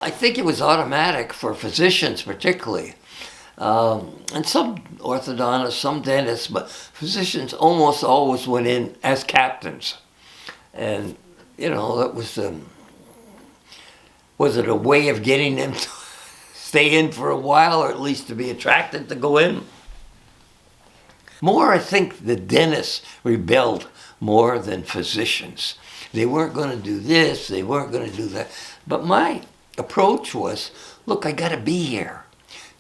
I think it was automatic for physicians particularly. And some orthodontists, some dentists, but physicians almost always went in as captains. And, that was it a way of getting them to stay in for a while, or at least to be attracted to go in? More, I think the dentists rebelled more than physicians. They weren't going to do this, they weren't going to do that. But my approach was, look, I got to be here.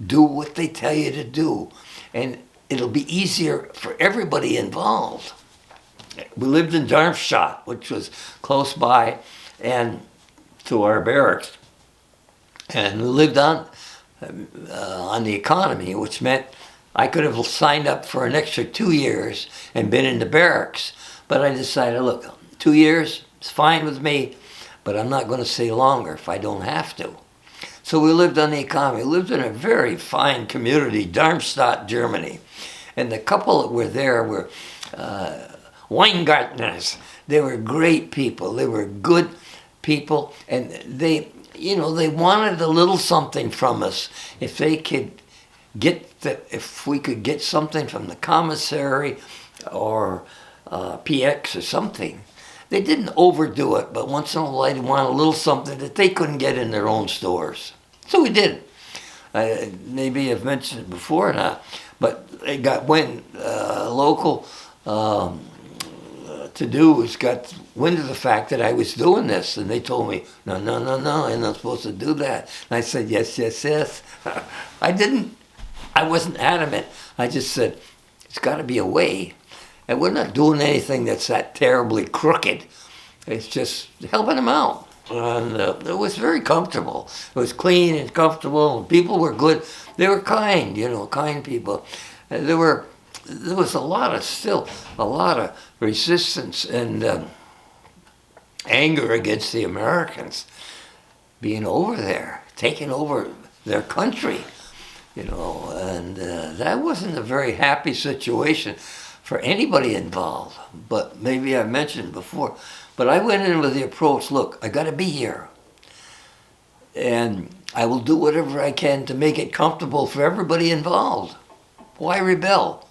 Do what they tell you to do. And it'll be easier for everybody involved. We lived in Darmstadt, which was close by and to our barracks. And we lived on the economy, which meant I could have signed up for an extra 2 years and been in the barracks. But I decided, look, 2 years is fine with me, but I'm not going to stay longer if I don't have to. So we lived on the economy. We lived in a very fine community, Darmstadt, Germany. And the couple that were there were Weingartners. They were great people. They were good people. And they wanted a little something from us. If we could get something from the commissary or PX or something. They didn't overdo it, but once in a while they wanted a little something that they couldn't get in their own stores. So we did. Maybe I've mentioned it before or not, but they got local to-dos got wind of the fact that I was doing this, and they told me, no, I'm not supposed to do that. And I said, yes. I wasn't adamant. I just said, it's got to be a way. And we're not doing anything that's that terribly crooked. It's just helping them out. And it was very comfortable. It was clean and comfortable. People were good. They were kind, kind people. And there was a lot of resistance and anger against the Americans being over there, taking over their country, and that wasn't a very happy situation for anybody involved. But maybe I mentioned before, but I went in with the approach, look, I got to be here. And I will do whatever I can to make it comfortable for everybody involved. Why rebel?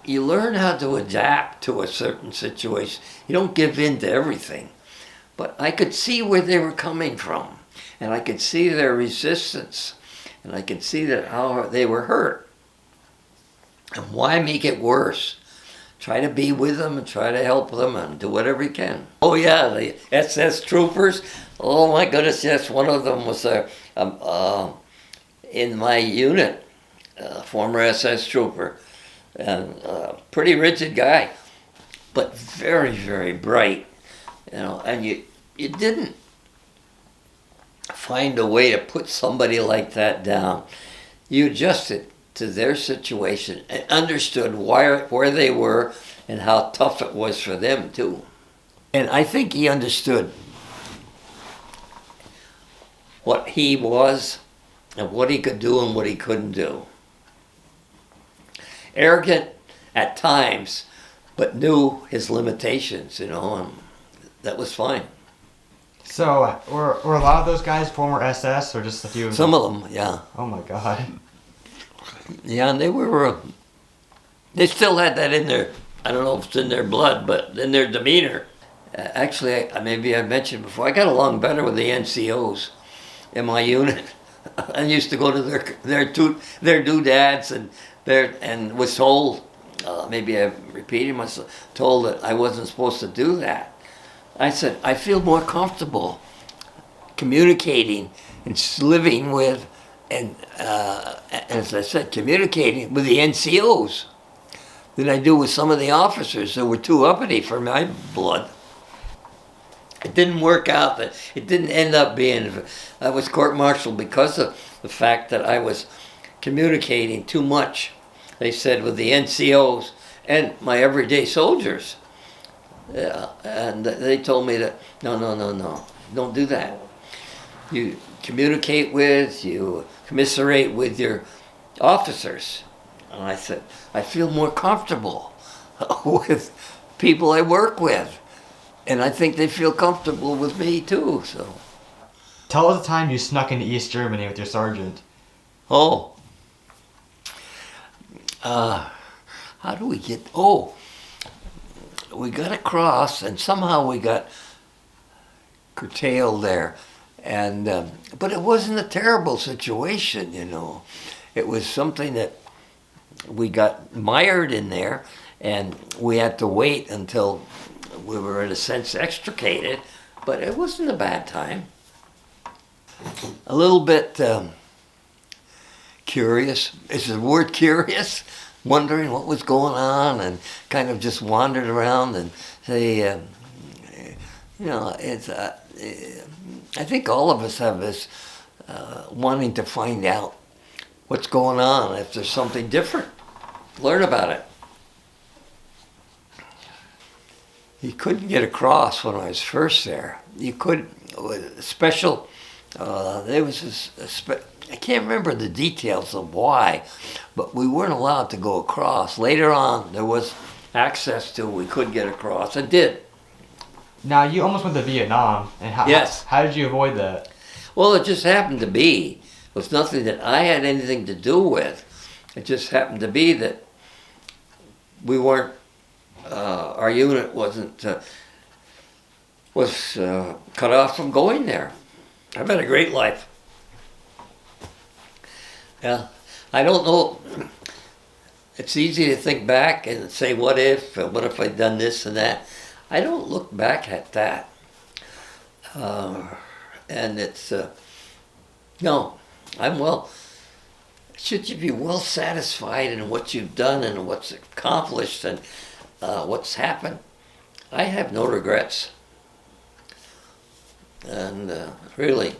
You learn how to adapt to a certain situation. You don't give in to everything. But I could see where they were coming from. And I could see their resistance. And I could see how they were hurt. And why make it worse? Try to be with them and try to help them and do whatever you can. Oh yeah, the SS troopers. Oh my goodness, yes. One of them was in my unit, former SS trooper. And pretty rigid guy, but very, very bright. And you didn't find a way to put somebody like that down. You adjusted to their situation and understood where they were and how tough it was for them too. And I think he understood what he was and what he could do and what he couldn't do. Arrogant at times, but knew his limitations, and that was fine. So, were a lot of those guys former SS, or just a few of them? Some of them, yeah. Oh my God. Yeah, and they still had that in their, I don't know if it's in their blood, but in their demeanor. Actually, maybe I mentioned before, I got along better with the NCOs in my unit. I used to go to their doodads and was told, maybe I'm repeating myself, told that I wasn't supposed to do that. I said, I feel more comfortable communicating and living with, and as I said, communicating with the NCOs than I do with some of the officers that were too uppity for my blood. It didn't work out. It didn't end up being, I was court-martialed because of the fact that I was communicating too much, they said, with the NCOs and my everyday soldiers. Yeah, and they told me that, no, don't do that. You communicate with, you commiserate with your officers. And I said, I feel more comfortable with people I work with. And I think they feel comfortable with me too, so. Tell us the time you snuck into East Germany with your sergeant. Oh. How do we get... Oh. We got across, and somehow we got curtailed there. And but it wasn't a terrible situation, you know. It was something that we got mired in there, and we had to wait until we were, in a sense, extricated. But it wasn't a bad time. A little bit curious. Is the word curious? Wondering what was going on, and kind of just wandered around and say, you know, it's. I think all of us have this wanting to find out what's going on. If there's something different, learn about it. You couldn't get across when I was first there. You could, special, there was this, I can't remember the details of why, but we weren't allowed to go across. Later on, there was access to, we could get across, and did. Now, you almost went to Vietnam, and Yes. how did you avoid that? Well, it just happened to be. It was nothing that I had anything to do with. It just happened to be that we weren't, our unit wasn't, was cut off from going there. I've had a great life. Yeah, I don't know. It's easy to think back and say, what if I'd done this and that. I don't look back at that. And it's, no, I'm well, should you be well satisfied in what you've done and what's accomplished and what's happened. I have no regrets. And really,